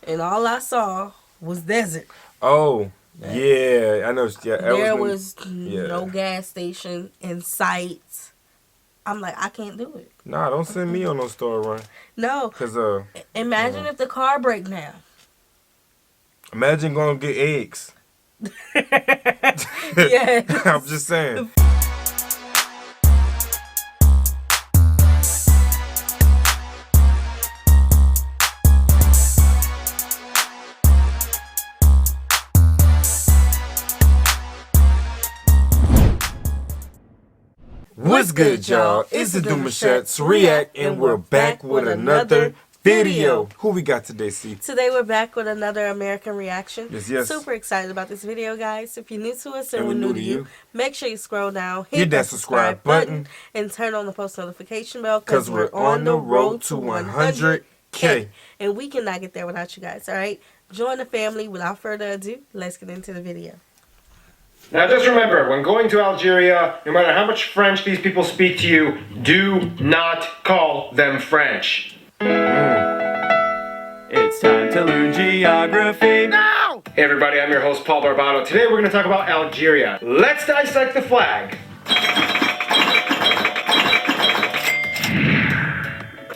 and all I saw was desert. Oh, yeah, I know. Yeah, There was no gas station in sight. I'm like, I can't do it. Nah, don't send me on no store run. No. Cause imagine if the car break down. Imagine going to get eggs. Yeah. I'm just saying. What's good, y'all? It's the Demouchets REACT, and we're back with another video. Who we got today, C? Today we're back with another American reaction. Yes. Super excited about this video, guys. If you're new to us and we're new to you, make sure you scroll down, hit that subscribe button, and turn on the post notification bell because we're on the road to 100K. And we cannot get there without you guys, all right? Join the family. Without further ado, let's get into the video. Now just remember, when going to Algeria, no matter how much French these people speak to you, do not call them French. It's time to learn geography now! Hey everybody, I'm your host Paul Barbado. Today we're going to talk about Algeria. Let's dissect the flag.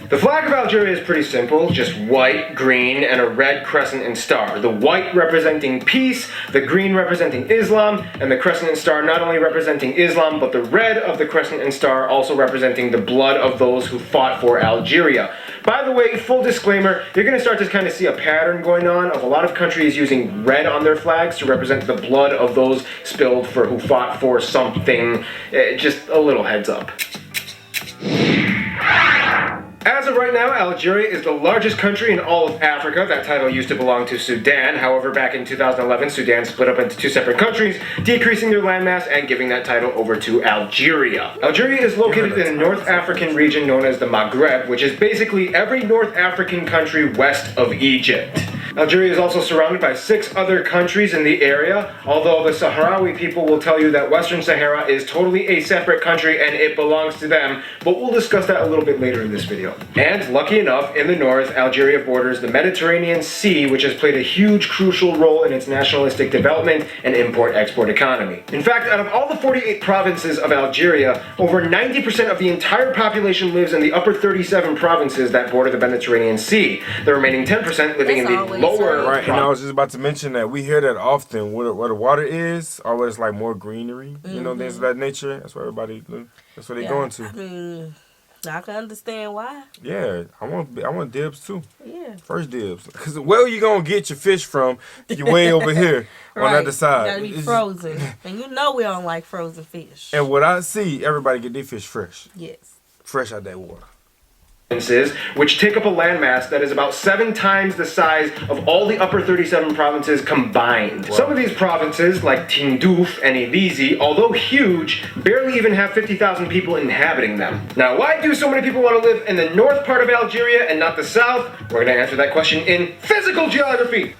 The flag of Algeria is pretty simple, just white, green, and a red crescent and star. The white representing peace, the green representing Islam, and the crescent and star not only representing Islam, but the red of the crescent and star also representing the blood of those who fought for Algeria. By the way, full disclaimer, you're going to start to kind of see a pattern going on of a lot of countries using red on their flags to represent the blood of those spilled for who fought for something. Just a little heads up. As of right now, Algeria is the largest country in all of Africa. That title used to belong to Sudan. However, back in 2011, Sudan split up into two separate countries, decreasing their landmass and giving that title over to Algeria. Algeria is located in a North African region known as the Maghreb, which is basically every North African country west of Egypt. Algeria is also surrounded by 6 other countries in the area, although the Sahrawi people will tell you that Western Sahara is totally a separate country and it belongs to them, but we'll discuss that a little bit later in this video. And lucky enough, in the north, Algeria borders the Mediterranean Sea, which has played a huge crucial role in its nationalistic development and import-export economy. In fact, out of all the 48 provinces of Algeria, over 90% of the entire population lives in the upper 37 provinces that border the Mediterranean Sea, the remaining 10% living in the lower. Right, and I was just about to mention that we hear that often where the water is, or where it's like more greenery, you know, things of that nature. That's where that's where they're going to. I mean, I can understand why. Yeah, I want dibs too. Yeah. First dibs. Because where are you going to get your fish from if you're way over here on the other side? Gotta be frozen. And you know we don't like frozen fish. And what I see, everybody get their fish fresh. Yes. Fresh out that water. Which take up a landmass that is about 7 times the size of all the upper 37 provinces combined. Wow. Some of these provinces, like Tindouf and Ilizi, although huge, barely even have 50,000 people inhabiting them. Now, why do so many people want to live in the north part of Algeria and not the south? We're going to answer that question in physical geography.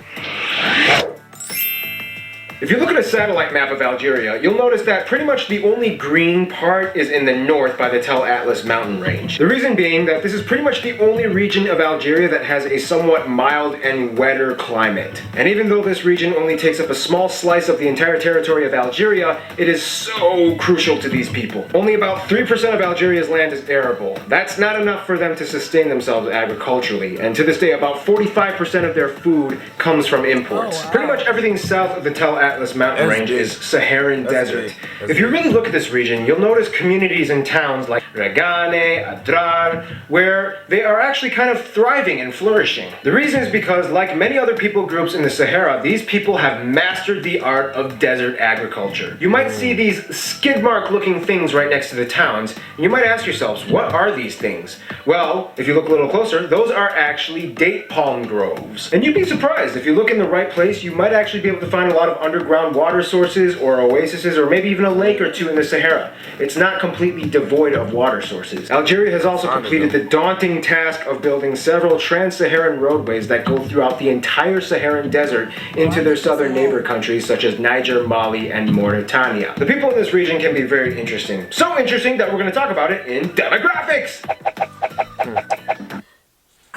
If you look at a satellite map of Algeria, you'll notice that pretty much the only green part is in the north by the Tel Atlas mountain range. The reason being that this is pretty much the only region of Algeria that has a somewhat mild and wetter climate. And even though this region only takes up a small slice of the entire territory of Algeria, it is so crucial to these people. Only about 3% of Algeria's land is arable. That's not enough for them to sustain themselves agriculturally, and to this day about 45% of their food comes from imports. Oh, wow. Pretty much everything south of the Tel Atlas mountain range is Saharan desert. If you really look at this region, you'll notice communities and towns like Regane, Adrar, where they are actually kind of thriving and flourishing. The reason is because, like many other people groups in the Sahara, these people have mastered the art of desert agriculture. You might see these skid mark looking things right next to the towns, and you might ask yourselves, what are these things? Well, if you look a little closer, those are actually date palm groves. And you'd be surprised, if you look in the right place, you might actually be able to find a lot of underground water sources or oases or maybe even a lake or two in the Sahara. It's not completely devoid of water sources. Algeria has also completed the daunting task of building several trans-Saharan roadways that go throughout the entire Saharan desert into their southern neighbor countries such as Niger, Mali, and Mauritania. The people in this region can be very interesting. So interesting that we're going to talk about it in demographics!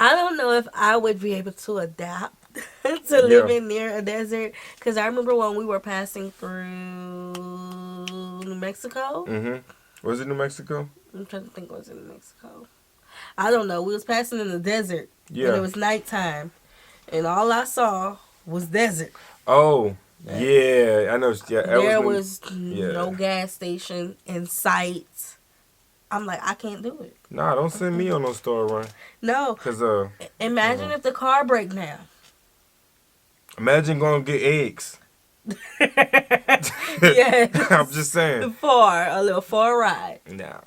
I don't know know if I would be able to adapt to living near a desert. Because I remember when we were passing through New Mexico. Was it New Mexico? I'm trying to think, was it New Mexico? I don't know. We was passing in the desert. Yeah. And it was nighttime. And all I saw was desert. Oh, yeah. I know. Yeah, there was no gas station in sight. I'm like, I can't do it. Nah, don't send me on no store run. No. Cause imagine if the car break down. Imagine going to get eggs. Yeah. I'm just saying. A little far ride. Nah.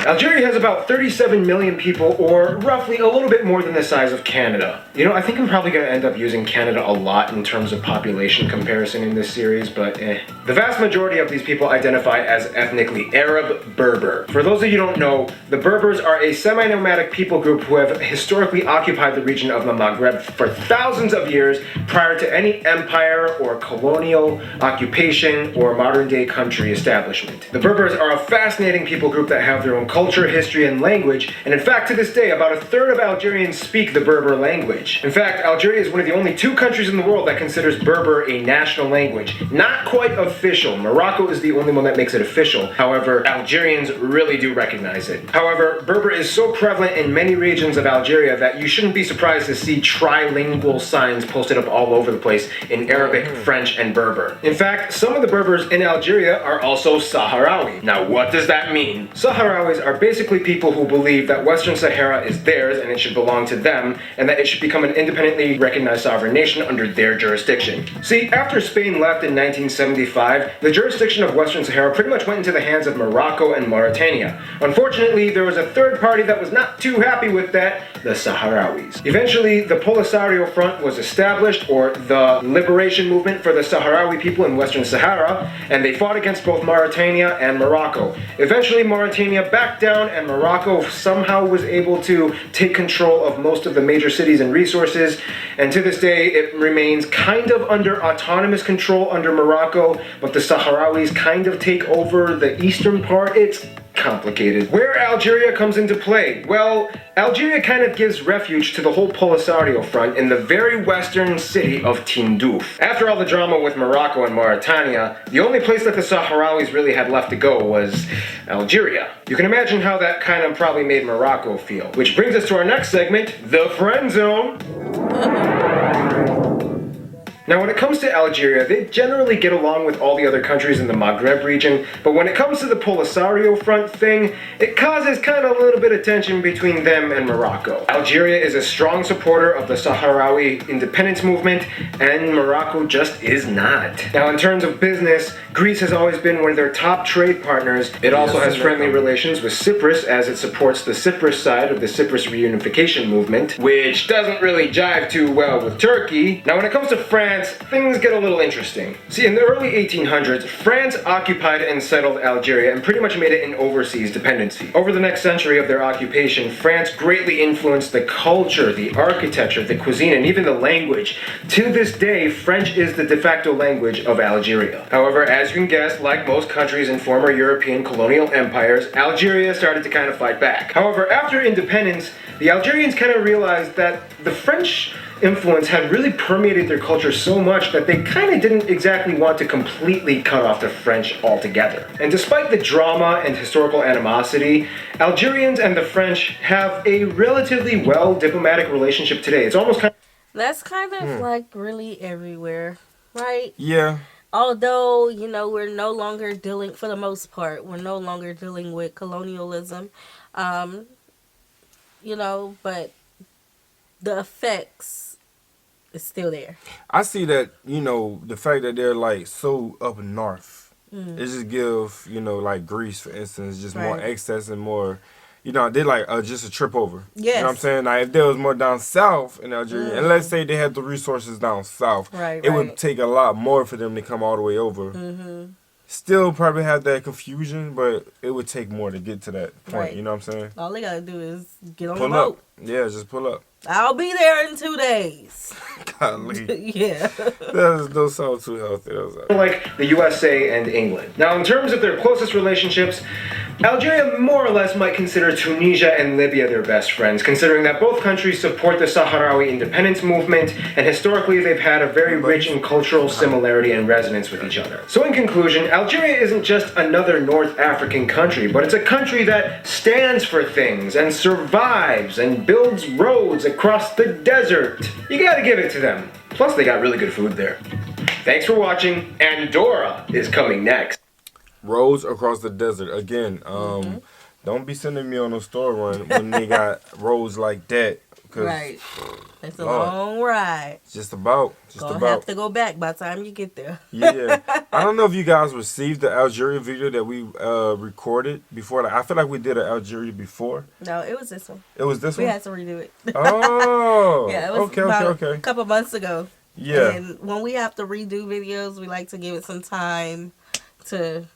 Algeria has about 37 million people, or roughly a little bit more than the size of Canada. You know, I think I'm probably going to end up using Canada a lot in terms of population comparison in this series, but The vast majority of these people identify as ethnically Arab Berber. For those of you who don't know, the Berbers are a semi-nomadic people group who have historically occupied the region of the Maghreb for thousands of years prior to any empire or colonial occupation or modern-day country establishment. The Berbers are a fascinating people group that have their own culture, history, and language, and in fact, to this day, about a third of Algerians speak the Berber language. In fact, Algeria is one of the only two countries in the world that considers Berber a national language. Not quite official. Morocco is the only one that makes it official. However, Algerians really do recognize it. However, Berber is so prevalent in many regions of Algeria that you shouldn't be surprised to see trilingual signs posted up all over the place in Arabic, French, and Berber. In fact, some of the Berbers in Algeria are also Sahrawi. Now, what does that mean? Sahrawis are basically people who believe that Western Sahara is theirs and it should belong to them, and that it should become an independently recognized sovereign nation under their jurisdiction. See, after Spain left in 1975, the jurisdiction of Western Sahara pretty much went into the hands of Morocco and Mauritania. Unfortunately, there was a third party that was not too happy with that, the Sahrawis. Eventually, the Polisario Front was established, or the Liberation Movement for the Sahrawi people in Western Sahara, and they fought against both Mauritania and Morocco. Eventually, Mauritania backed down, and Morocco somehow was able to take control of most of the major cities and resources, and to this day, it remains kind of under autonomous control under Morocco, but the Sahrawis kind of take over the eastern part. It's complicated. Where Algeria comes into play? Well, Algeria kind of gives refuge to the whole Polisario Front in the very western city of Tindouf. After all the drama with Morocco and Mauritania, the only place that the Sahrawis really had left to go was Algeria. You can imagine how that kind of probably made Morocco feel. Which brings us to our next segment, the Friend Zone. Now, when it comes to Algeria, they generally get along with all the other countries in the Maghreb region, but when it comes to the Polisario Front thing, it causes kind of a little bit of tension between them and Morocco. Algeria is a strong supporter of the Sahrawi independence movement, and Morocco just is not. Now, in terms of business, Greece has always been one of their top trade partners. It also has friendly relations with Cyprus, as it supports the Cyprus side of the Cyprus reunification movement, which doesn't really jive too well with Turkey. Now, when it comes to France, things get a little interesting. See, in the early 1800s, France occupied and settled Algeria and pretty much made it an overseas dependency. Over the next century of their occupation, France greatly influenced the culture, the architecture, the cuisine, and even the language. To this day, French is the de facto language of Algeria. However, as you can guess, like most countries in former European colonial empires, Algeria started to kind of fight back. However, after independence, the Algerians kind of realized that the French influence had really permeated their culture so much that they kind of didn't exactly want to completely cut off the French altogether. And despite the drama and historical animosity, Algerians and the French have a relatively well diplomatic relationship today. It's almost kind of... That's kind of like really everywhere, right? Yeah. Although, you know, we're no longer dealing, for the most part, we're no longer dealing with colonialism, you know, but the effects is still there. I see that, you know, the fact that they're like so up north, it just give, you know, like Greece, for instance, just more access and more, you know, they like just a trip over. Yes. You know what I'm saying? Like if there was more down south in Algeria, and let's say they had the resources down south, it would take a lot more for them to come all the way over. Still probably have that confusion, but it would take more to get to that point. You know what I'm saying? All they gotta do is get on pull the boat. Up. Yeah, just pull up. I'll be there in 2 days. Golly. Yeah. Those sound too healthy. like the USA and England. Now, in terms of their closest relationships, Algeria more or less might consider Tunisia and Libya their best friends, considering that both countries support the Sahrawi independence movement, and historically they've had a very rich in cultural similarity and resonance with each other. So in conclusion, Algeria isn't just another North African country, but it's a country that stands for things and survives and builds roads across the desert. You gotta give it to them. Plus they got really good food there. Thanks for watching. Andorra is coming next. Roads across the desert. Again, don't be sending me on a store run when they got roads like that. Right. It's a long ride. Just about. Have to go back by the time you get there. Yeah. I don't know if you guys received the Algeria video that we recorded before. I feel like we did an Algeria before. No, it was this one. It was this one? We had to redo it. Oh. Yeah, it was okay. A couple months ago. Yeah. And when we have to redo videos, we like to give it some time to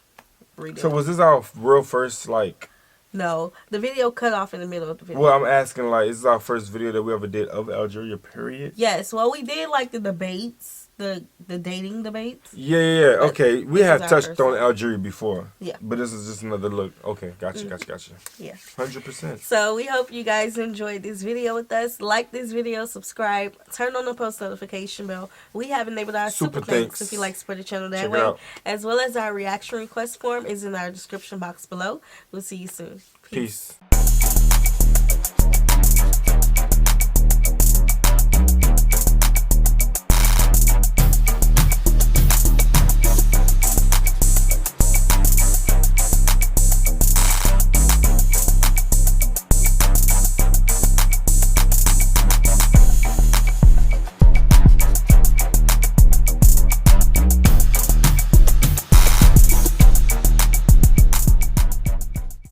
redo. So was this our real first, like... No, the video cut off in the middle of the video. Well, I'm asking, like, is this our first video that we ever did of Algeria, period? Yes, well, we did, like, the debates, the dating debates. Yeah. Okay, we have touched on one. Algeria before. Yeah. But this is just another look. Okay, gotcha. Yeah. 100%. So we hope you guys enjoyed this video with us. Like this video, subscribe, turn on the post notification bell. We have enabled our super thanks if you like to support the channel that way. As well as our reaction request form is in our description box below. We'll see you soon. Peace.